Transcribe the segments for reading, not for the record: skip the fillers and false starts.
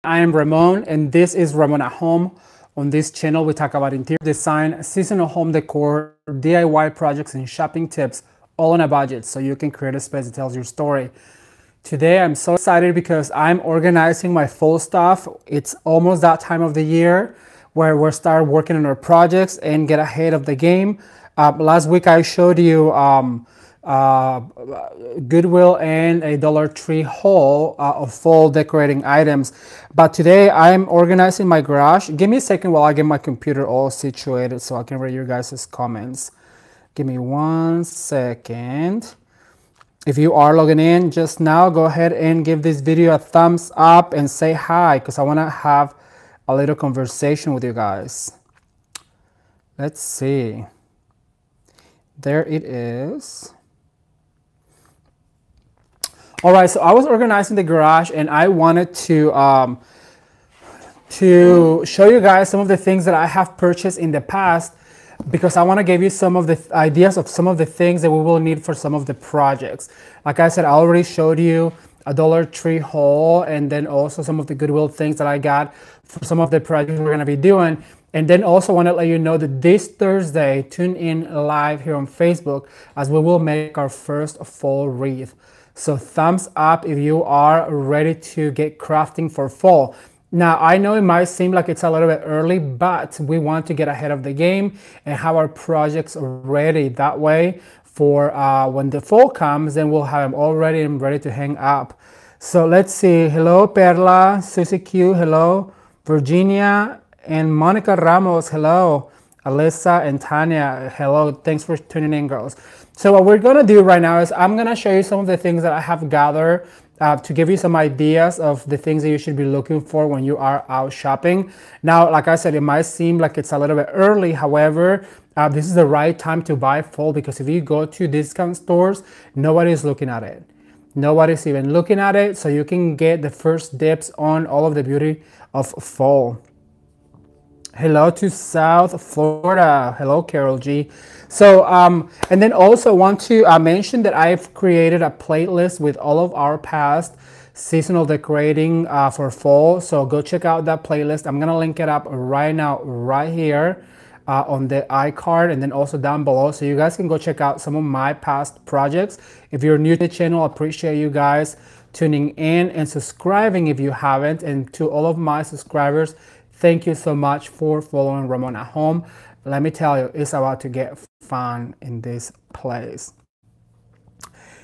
I am Ramon, and this is Ramon at Home. On this channel, we talk about interior design, seasonal home decor, DIY projects, and shopping tips, all on a budget, so you can create a space that tells your story. Today, I'm so excited because I'm organizing my fall stuff. It's almost that time of the year where we'll start working on our projects and get ahead of the game. Last week, I showed you Goodwill and a Dollar Tree haul of fall decorating items. But today I'm organizing my garage. Give me a second while I get my computer all situated so I can read your guys' comments. Give me 1 second. If you are logging in just now, go ahead and give this video a thumbs up and say hi, because I want to have a little conversation with you guys. Let's see. There it is. All right, so I was organizing the garage and I wanted to show you guys some of the things that I have purchased in the past, because I want to give you some of the ideas of some of the things that we will need for some of the projects. Like I said, I already showed you a Dollar Tree haul and then also some of the Goodwill things that I got for some of the projects we're going to be doing. And then also want to let you know that this Thursday, tune in live here on Facebook as we will make our first fall wreath. So thumbs up if you are ready to get crafting for fall. Now, I know it might seem like it's a little bit early, but we want to get ahead of the game and have our projects ready. That way, for when the fall comes, then we'll have them all ready and ready to hang up. So let's see. Hello, Perla, Susie Q, hello, Virginia, and Monica Ramos, hello. Alyssa and Tanya, hello. Thanks for tuning in, girls. So what we're gonna do right now is I'm gonna show you some of the things that I have gathered to give you some ideas of the things that you should be looking for when you are out shopping. Now, like I said, it might seem like it's a little bit early. However, this is the right time to buy fall, because if you go to discount stores, nobody's looking at it. Nobody's even looking at it, so you can get the first dips on all of the beauty of fall. Hello to South Florida. Hello, Carol G. So, and then also want to mention that I've created a playlist with all of our past seasonal decorating for fall. So go check out that playlist. I'm going to link it up right now, right here on the iCard, and then also down below. So you guys can go check out some of my past projects. If you're new to the channel, I appreciate you guys tuning in and subscribing if you haven't. And to all of my subscribers, thank you so much for following Ramon at Home. Let me tell you, it's about to get fun in this place.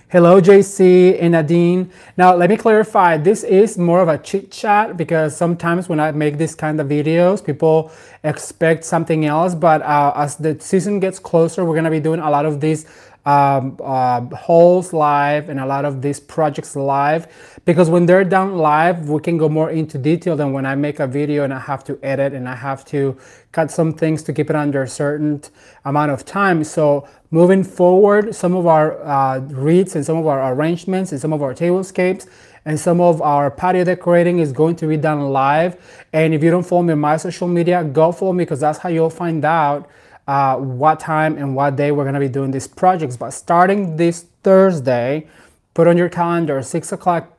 Hello, JC and Nadine. Now, let me clarify. This is more of a chit chat, because sometimes when I make this kind of videos, people expect something else. But as the season gets closer, we're going to be doing a lot of these hauls live and a lot of these projects live, because when they're done live, we can go more into detail than when I make a video and I have to edit and I have to cut some things to keep it under a certain amount of time. So moving forward, some of our wreaths and some of our arrangements and some of our tablescapes and some of our patio decorating is going to be done live. And if you don't follow me on my social media, go follow me, because that's how you'll find out what time and what day we're going to be doing these projects. But starting this Thursday, put on your calendar 6 o'clock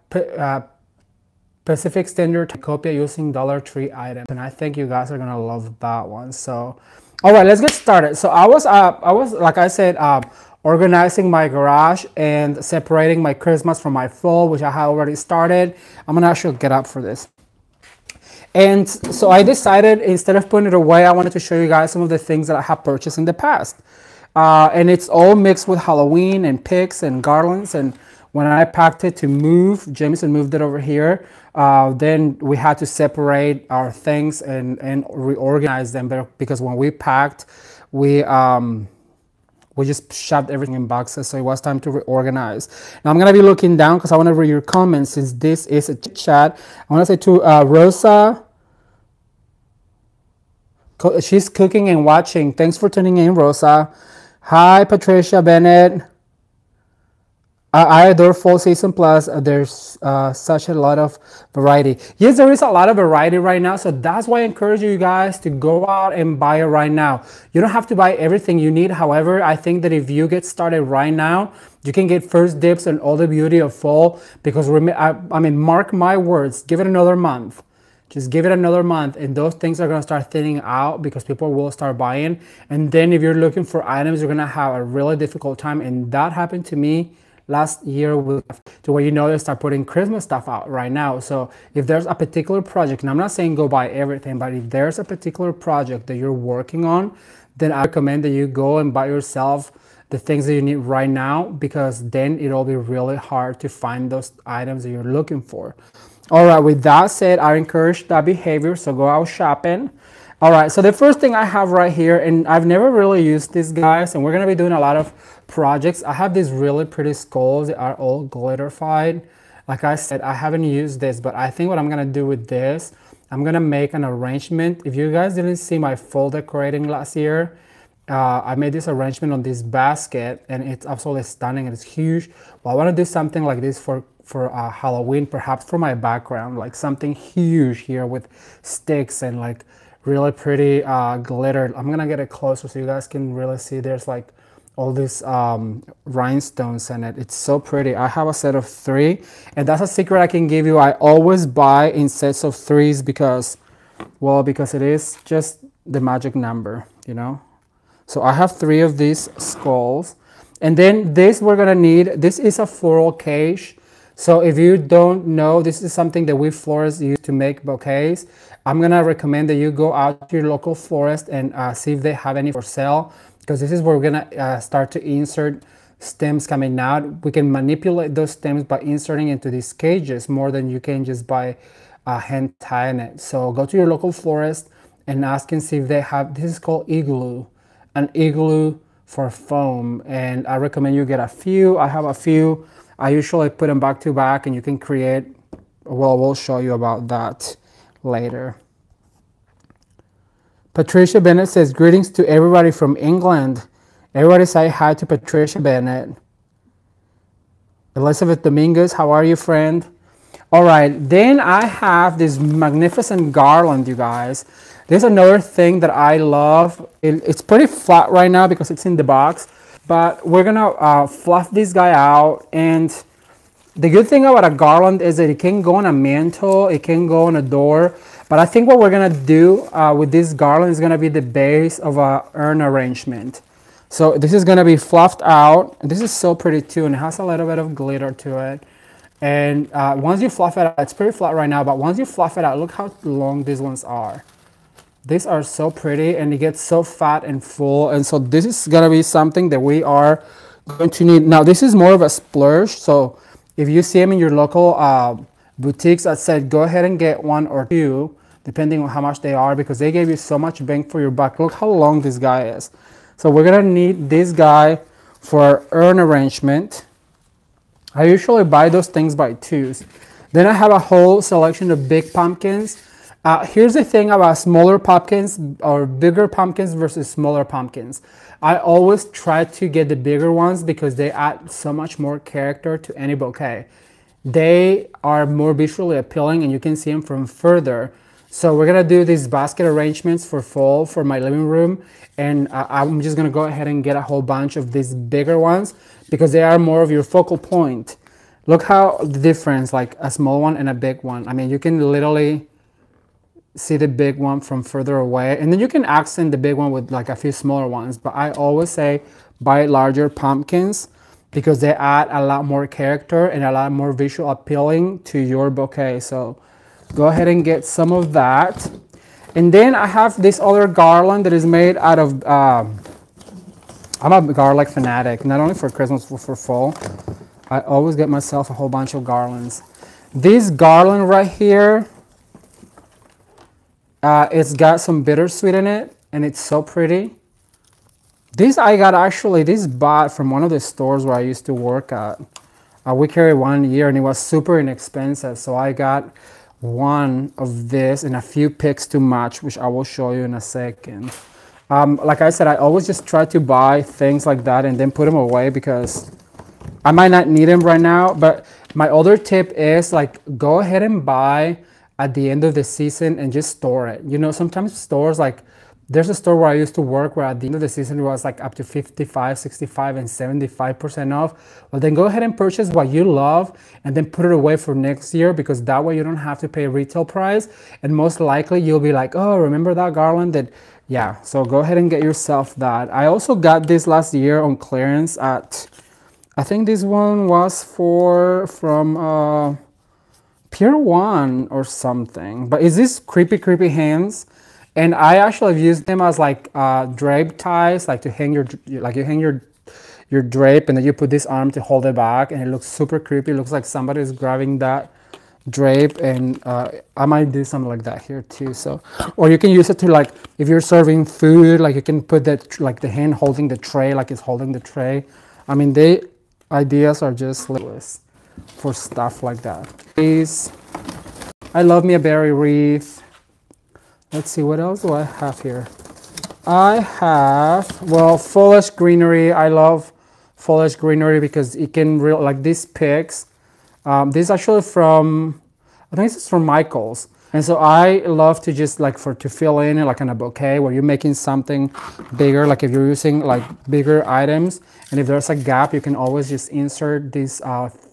Pacific Standard Time, copia using Dollar Tree items, and I think you guys are gonna love that one. So all right, let's get started. So I was like I said, organizing my garage and separating my Christmas from my fall, which I have already started. I'm gonna actually get up for this. And so I decided, instead of putting it away, I wanted to show you guys some of the things that I have purchased in the past. And it's all mixed with Halloween and picks and garlands. And when I packed it to move, Jameson moved it over here, then we had to separate our things and reorganize them better, because when we packed, we just shoved everything in boxes, so it was time to reorganize. Now I'm gonna be looking down because I want to read your comments, since this is a chat. I want to say to Rosa, she's cooking and watching. Thanks for tuning in, Rosa. Hi, Patricia Bennett. I adore Fall Season Plus. There's such a lot of variety. Yes, there is a lot of variety right now. So that's why I encourage you guys to go out and buy it right now. You don't have to buy everything you need. However, I think that if you get started right now, you can get first dips on all the beauty of fall. Because I mean, mark my words, give it another month. Just give it another month and those things are going to start thinning out because people will start buying. And then if you're looking for items, you're going to have a really difficult time. And that happened to me last year to where, you know, they start putting Christmas stuff out right now. So if there's a particular project, and I'm not saying go buy everything, but if there's a particular project that you're working on, then I recommend that you go and buy yourself the things that you need right now, because then it'll be really hard to find those items that you're looking for. All right, with that said, I encourage that behavior, so go out shopping. All right, so the first thing I have right here, and I've never really used these guys, and we're gonna be doing a lot of projects. I have these really pretty skulls that are all glitterified. Like I said, I haven't used this, but I think what I'm gonna do with this, I'm gonna make an arrangement. If you guys didn't see my fall decorating last year, I made this arrangement on this basket, and it's absolutely stunning and it's huge. Well, I wanna do something like this for Halloween, perhaps for my background, like something huge here with sticks and like really pretty glitter. I'm gonna get it closer so you guys can really see. There's like all these rhinestones in it. It's so pretty. I have a set of 3, and that's a secret I can give you. I always buy in sets of 3s because, well, because it is just the magic number, you know. So I have 3 of these skulls, and then this we're gonna need. This is a floral cage. So if you don't know, this is something that we florists use to make bouquets. I'm gonna recommend that you go out to your local florist and see if they have any for sale, because this is where we're gonna start to insert stems coming out. We can manipulate those stems by inserting into these cages more than you can just by hand tying it. So go to your local florist and ask and see if they have, this is called igloo, an igloo for foam. And I recommend you get a few. I have a few. I usually put them back to back, and you can create, well, we'll show you about that later. Patricia Bennett says, greetings to everybody from England. Everybody say hi to Patricia Bennett. Elizabeth Dominguez, how are you, friend? All right, then I have this magnificent garland, you guys. There's another thing that I love. It's pretty flat right now because it's in the box, but we're gonna fluff this guy out. And the good thing about a garland is that it can go on a mantle, it can go on a door, but I think what we're gonna do with this garland is gonna be the base of a urn arrangement. So this is gonna be fluffed out. This is so pretty too, and it has a little bit of glitter to it. And once you fluff it out, it's pretty flat right now, but once you fluff it out, look how long these ones are. These are so pretty, and it gets so fat and full. And so this is gonna be something that we are going to need. Now this is more of a splurge, so if you see them in your local boutiques, that said, go ahead and get 1 or 2, depending on how much they are, because they gave you so much bang for your buck. Look how long this guy is. So we're gonna need this guy for urn arrangement. I usually buy those things by 2s. Then I have a whole selection of big pumpkins. Here's the thing about smaller pumpkins or bigger pumpkins versus smaller pumpkins. I always try to get the bigger ones because they add so much more character to any bouquet. They are more visually appealing and you can see them from further. So we're gonna do these basket arrangements for fall for my living room, and I'm just gonna go ahead and get a whole bunch of these bigger ones because they are more of your focal point. Look how the difference, like a small one and a big one. I mean, you can literally see the big one from further away, and then you can accent the big one with like a few smaller ones. But I always say buy larger pumpkins because they add a lot more character and a lot more visual appealing to your bouquet. So go ahead and get some of that. And then I have this other garland that is made out of, I'm a garlic fanatic, not only for Christmas, but for fall. I always get myself a whole bunch of garlands. This garland right here, it's got some bittersweet in it, and it's so pretty. This I got actually, this bought from one of the stores where I used to work at. We carried 1 year and it was super inexpensive. So I got one of this and a few picks to match, which I will show you in a second. Like I said, I always just try to buy things like that and then put them away because I might not need them right now. But my other tip is like, go ahead and buy at the end of the season and just store it. You know, sometimes stores like There's a store where I used to work where at the end of the season it was like up to 55, 65, and 75% off. Well, then go ahead and purchase what you love and then put it away for next year, because that way you don't have to pay retail price. And most likely you'll be like, oh, remember that garland that, yeah. So go ahead and get yourself that. I also got this last year on clearance at, I think this one was from Pier 1 or something. But is this creepy hands? And I actually have used them as like drape ties, like to hang your, like you hang your drape and then you put this arm to hold it back, and it looks super creepy. It looks like somebody is grabbing that drape, and I might do something like that here too. So, or you can use it to, like, if you're serving food, like you can put that, like the hand holding the tray, like it's holding the tray. I mean, the ideas are just limitless for stuff like that. Please, I love me a berry wreath. Let's see, what else do I have here? I have, well, foliage greenery. I love foliage greenery because it can like these picks. This is actually from, I think this is from Michael's. And so I love to just like to fill in like in a bouquet where you're making something bigger, like if you're using like bigger items, and if there's a gap, you can always just insert these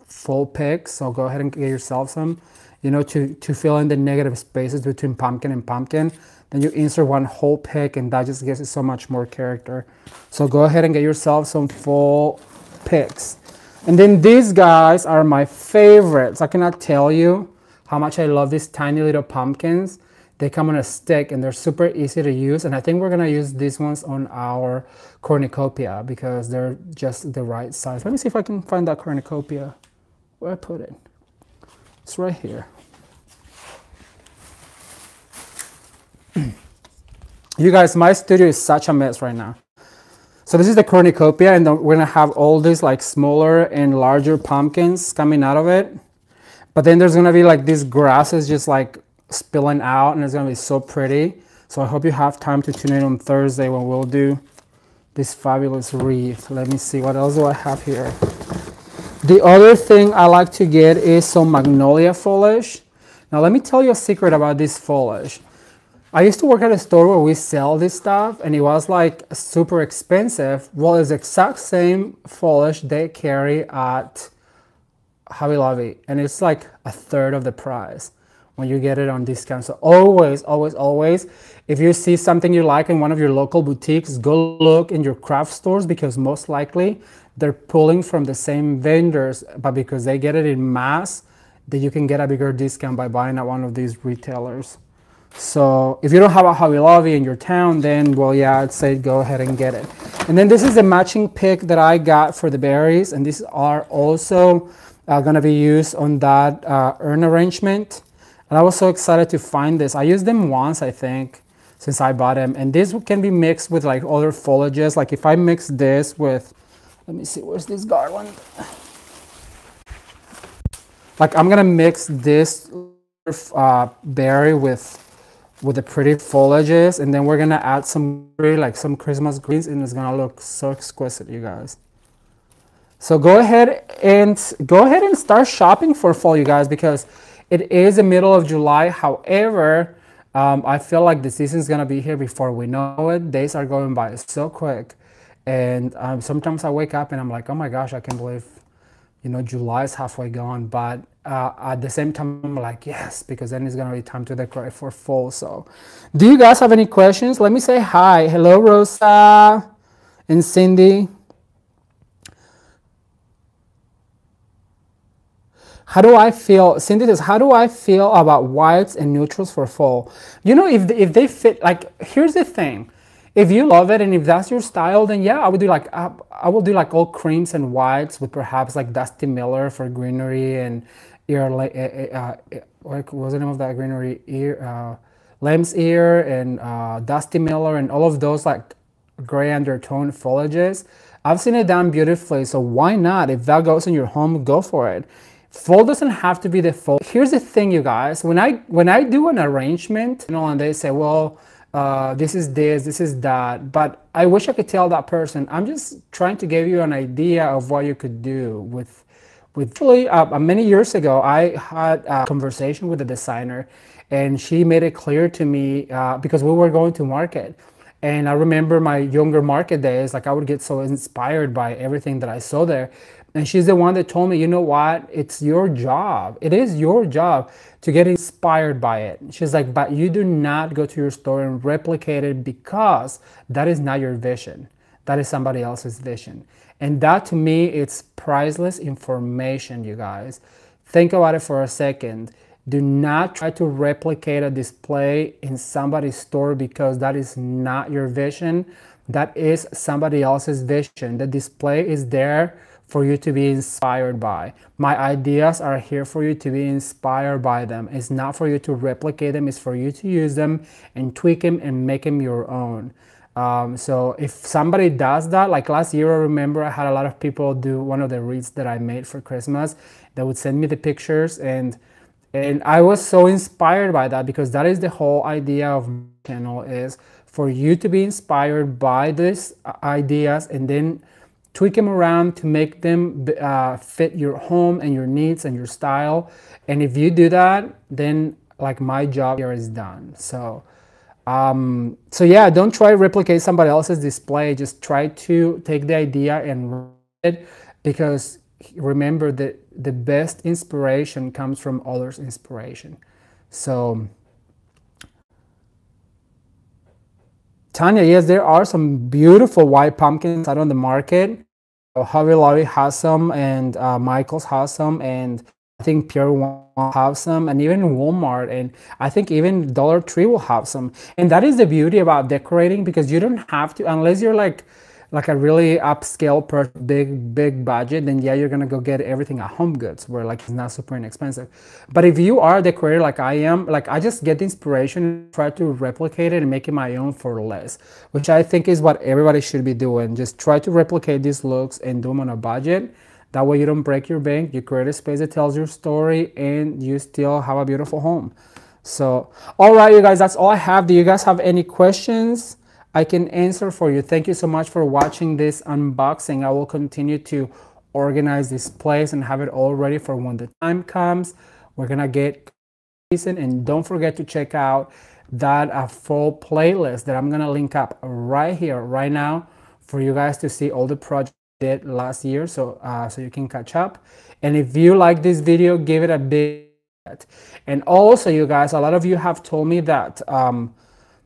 full picks. So go ahead and get yourself some, you know, to fill in the negative spaces between pumpkin and pumpkin. Then you insert one whole pick, and that just gives it so much more character. So go ahead and get yourself some full picks. And then these guys are my favorites. I cannot tell you how much I love these tiny little pumpkins. They come on a stick and they're super easy to use. And I think we're gonna use these ones on our cornucopia because they're just the right size. Let me see if I can find that cornucopia. Where I put it? It's right here. You guys, my studio is such a mess right now. So this is the cornucopia, and we're gonna have all these like smaller and larger pumpkins coming out of it. But then there's gonna be like these grasses just like spilling out, and it's gonna be so pretty. So I hope you have time to tune in on Thursday when we'll do this fabulous wreath. Let me see, what else do I have here? The other thing I like to get is some magnolia foliage. Now let me tell you a secret about this foliage. I used to work at a store where we sell this stuff, and it was like super expensive. Well, it's the exact same foliage they carry at Hobby Lobby, and it's like a third of the price when you get it on discount. So always, always, always, if you see something you like in one of your local boutiques, go look in your craft stores, because most likely they're pulling from the same vendors, but because they get it in mass, that you can get a bigger discount by buying at one of these retailers. So if you don't have a Hobby Lobby in your town, then, well, yeah, I'd say go ahead and get it. And then this is the matching pick that I got for the berries, and these are also going to be used on that urn arrangement. And I was so excited to find this. I used them once, I think, since I bought them. And this can be mixed with like other foliages. Like if I mix this with, let me see, where's this garland? Like I'm gonna mix this berry with the pretty foliages, and then we're gonna add some like some Christmas greens, and it's gonna look so exquisite, you guys. So go ahead and start shopping for fall, you guys, because it is the middle of July. However, I feel like the season's gonna be here before we know it. Days are going by so quick, and sometimes I wake up and I'm like, oh my gosh, I can't believe, you know, July is halfway gone. But at the same time, I'm like, yes, because then it's gonna be time to decorate for fall. So do you guys have any questions? Let me say hi. Hello, Rosa and Cindy. How do I feel? Cindy says, how do I feel about whites and neutrals for fall? You know, if they fit, like, here's the thing. If you love it and if that's your style, then yeah, I would do like, I will do like all creams and whites with perhaps like Dusty Miller for greenery and what was the name of that greenery? Lamb's Ear and Dusty Miller and all of those like gray undertone foliages. I've seen it done beautifully, so why not? If that goes in your home, go for it. Fall doesn't have to be the fall. Here's the thing, you guys. When I do an arrangement, you know, and they say, well, this is this, this is that, but I wish I could tell that person, I'm just trying to give you an idea of what you could do with really, many years ago, I had a conversation with a designer, and she made it clear to me, because we were going to market, And I remember my younger market days, like I would get so inspired by everything that I saw there. And she's the one that told me, you know what, it's your job. It is your job to get inspired by it. She's like, but you do not go to your store and replicate it, because that is not your vision. That is somebody else's vision. And that, to me, it's priceless information, you guys. Think about it for a second. Do not try to replicate a display in somebody's store, because that is not your vision. That is somebody else's vision. The display is there for you to be inspired by. My ideas are here for you to be inspired by them. It's not for you to replicate them. It's for you to use them and tweak them and make them your own. So if somebody does that, like last year, I remember I had a lot of people do one of the wreaths that I made for Christmas. They would send me the pictures, and I was so inspired by that, because that is the whole idea of my channel, is for you to be inspired by these ideas and then tweak them around to make them fit your home and your needs and your style. And if you do that, then like my job here is done. So yeah, don't try to replicate somebody else's display. Just try to take the idea and run it, because remember that the best inspiration comes from others' inspiration. So Tanya, yes, there are some beautiful white pumpkins out on the market. Hobby Lobby has some, and Michael's has some, and I think Pierre will have some, and even Walmart, and I think even Dollar Tree will have some. And that is the beauty about decorating, because you don't have to, unless you're like a really upscale big budget, then yeah, you're gonna go get everything at Home Goods, where like it's not super inexpensive. But if you are a decorator like I am, like I just get the inspiration and try to replicate it and make it my own for less, which I think is what everybody should be doing. Just try to replicate these looks and do them on a budget. That way you don't break your bank, you create a space that tells your story, and you still have a beautiful home. So, all right, you guys, that's all I have. Do you guys have any questions I can answer for you? Thank you so much for watching this unboxing. I will continue to organize this place and have it all ready for when the time comes. We're gonna get season, and don't forget to check out that full playlist that I'm gonna link up right here, right now, for you guys to see all the projects I did last year, so you can catch up. And if you like this video, give it a big hit. And also, you guys, a lot of you have told me that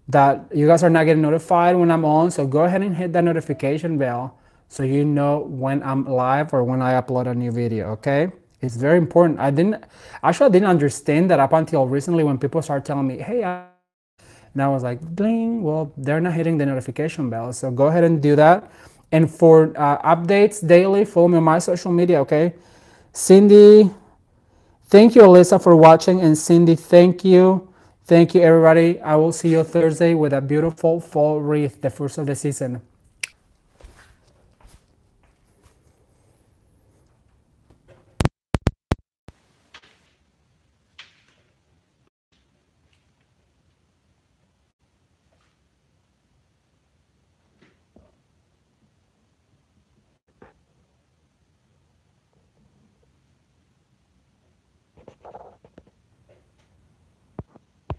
that you guys are not getting notified when I'm on, so go ahead and hit that notification bell so you know when I'm live or when I upload a new video, okay? It's very important. I didn't understand that up until recently, when people start telling me, hey, and I was like, bling, well, they're not hitting the notification bell, so go ahead and do that. And for updates daily, follow me on my social media, okay? Cindy, thank you, Alyssa, for watching, and Cindy, thank you. Thank you, everybody. I will see you Thursday with a beautiful fall wreath, the first of the season.